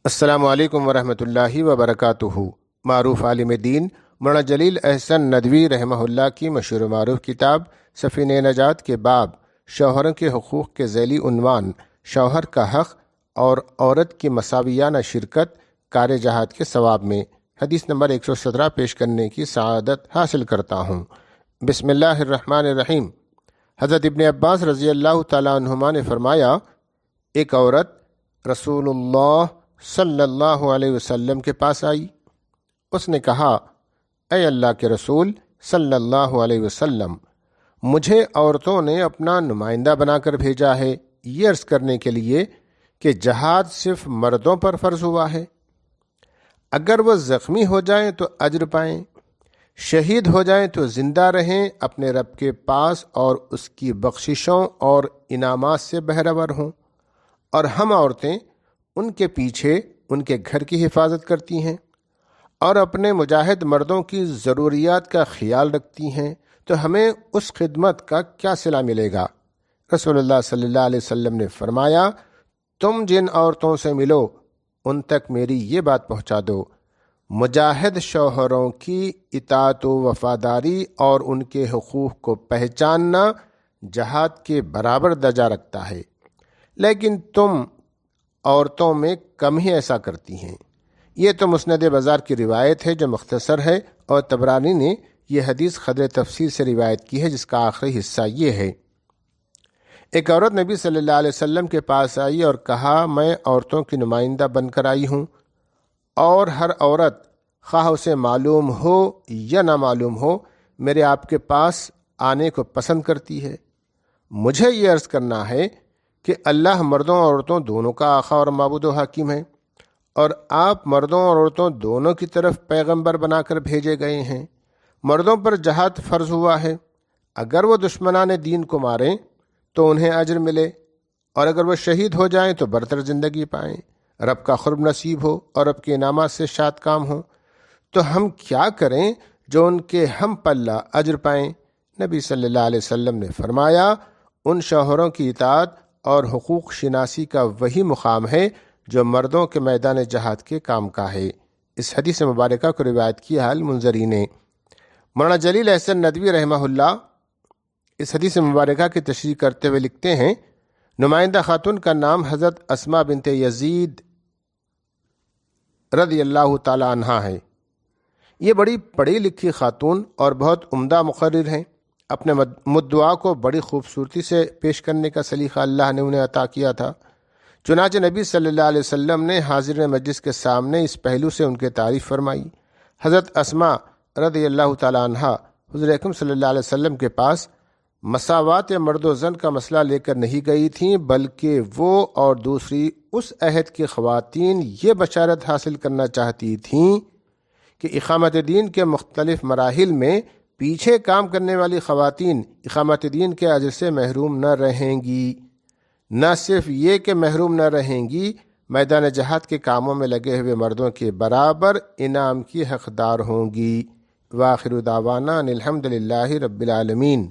السلام علیکم ورحمۃ اللہ وبرکاتہ۔ معروف عالم دین مولانا جلیل احسن ندوی رحمہ اللہ کی مشہور و معروف کتاب سفینہ نجات کے باب شوہروں کے حقوق کے ذیلی عنوان شوہر کا حق اور عورت کی مساویانہ شرکت کار جہاد کے ثواب میں حدیث نمبر 117 پیش کرنے کی سعادت حاصل کرتا ہوں۔ بسم اللہ الرحمن الرحیم۔ حضرت ابن عباس رضی اللہ تعالیٰ عنہما نے فرمایا، ایک عورت رسول اللہ صلی اللہ علیہ وسلم کے پاس آئی۔ اس نے کہا، اے اللہ کے رسول صلی اللہ علیہ وسلم، مجھے عورتوں نے اپنا نمائندہ بنا کر بھیجا ہے یہ عرض کرنے کے لیے کہ جہاد صرف مردوں پر فرض ہوا ہے، اگر وہ زخمی ہو جائیں تو اجر پائیں، شہید ہو جائیں تو زندہ رہیں اپنے رب کے پاس اور اس کی بخششوں اور انعامات سے بہرور ہوں، اور ہم عورتیں ان کے پیچھے ان کے گھر کی حفاظت کرتی ہیں اور اپنے مجاہد مردوں کی ضروریات کا خیال رکھتی ہیں، تو ہمیں اس خدمت کا کیا صلہ ملے گا؟ رسول اللہ صلی اللہ علیہ وسلم نے فرمایا، تم جن عورتوں سے ملو ان تک میری یہ بات پہنچا دو، مجاہد شوہروں کی اطاعت و وفاداری اور ان کے حقوق کو پہچاننا جہاد کے برابر درجہ رکھتا ہے، لیکن تم عورتوں میں کم ہی ایسا کرتی ہیں۔ یہ تو مسند بازار کی روایت ہے جو مختصر ہے، اور طبرانی نے یہ حدیث قدر تفصیل سے روایت کی ہے، جس کا آخری حصہ یہ ہے۔ ایک عورت نبی صلی اللہ علیہ وسلم کے پاس آئی اور کہا، میں عورتوں کی نمائندہ بن کر آئی ہوں، اور ہر عورت خواہ اسے معلوم ہو یا نہ معلوم ہو میرے آپ کے پاس آنے کو پسند کرتی ہے۔ مجھے یہ عرض کرنا ہے کہ اللہ مردوں اور عورتوں دونوں کا آقا اور معبود و حاکم ہے، اور آپ مردوں اور عورتوں دونوں کی طرف پیغمبر بنا کر بھیجے گئے ہیں۔ مردوں پر جہاد فرض ہوا ہے، اگر وہ دشمنان دین کو ماریں تو انہیں اجر ملے، اور اگر وہ شہید ہو جائیں تو برتر زندگی پائیں، رب کا قرب نصیب ہو اور رب کے انعامات سے شاد کام ہوں۔ تو ہم کیا کریں جو ان کے ہم پلہ اجر پائیں؟ نبی صلی اللہ علیہ وسلم نے فرمایا، ان شوہروں کی اطاعت اور حقوق شناسی کا وہی مقام ہے جو مردوں کے میدان جہاد کے کام کا ہے۔ اس حدیث مبارکہ کو روایت کیا المنذری نے۔ مولانا جلیل احسن ندوی رحمہ اللہ اس حدیث مبارکہ کی تشریح کرتے ہوئے لکھتے ہیں، نمائندہ خاتون کا نام حضرت اسماء بنت یزید رضی اللہ تعالی عنہا ہے۔ یہ بڑی پڑھی لکھی خاتون اور بہت عمدہ مقرر ہیں۔ اپنے مدعا کو بڑی خوبصورتی سے پیش کرنے کا سلیقہ اللہ نے انہیں عطا کیا تھا، چنانچہ نبی صلی اللہ علیہ وسلم نے حاضرین مجلس کے سامنے اس پہلو سے ان کی تعریف فرمائی۔ حضرت اسماء رضی اللہ تعالی عنہا حضور اکرم صلی اللہ علیہ وسلم کے پاس مساوات مرد و زن کا مسئلہ لے کر نہیں گئی تھیں، بلکہ وہ اور دوسری اس عہد کی خواتین یہ بشارت حاصل کرنا چاہتی تھیں کہ اقامت دین کے مختلف مراحل میں پیچھے کام کرنے والی خواتین اقامت دین کے اجر سے محروم نہ رہیں گی، نہ صرف یہ کہ محروم نہ رہیں گی، میدان جہاد کے کاموں میں لگے ہوئے مردوں کے برابر انعام کی حقدار ہوں گی۔ وآخر دعوانا ان الحمد للہ رب العالمین۔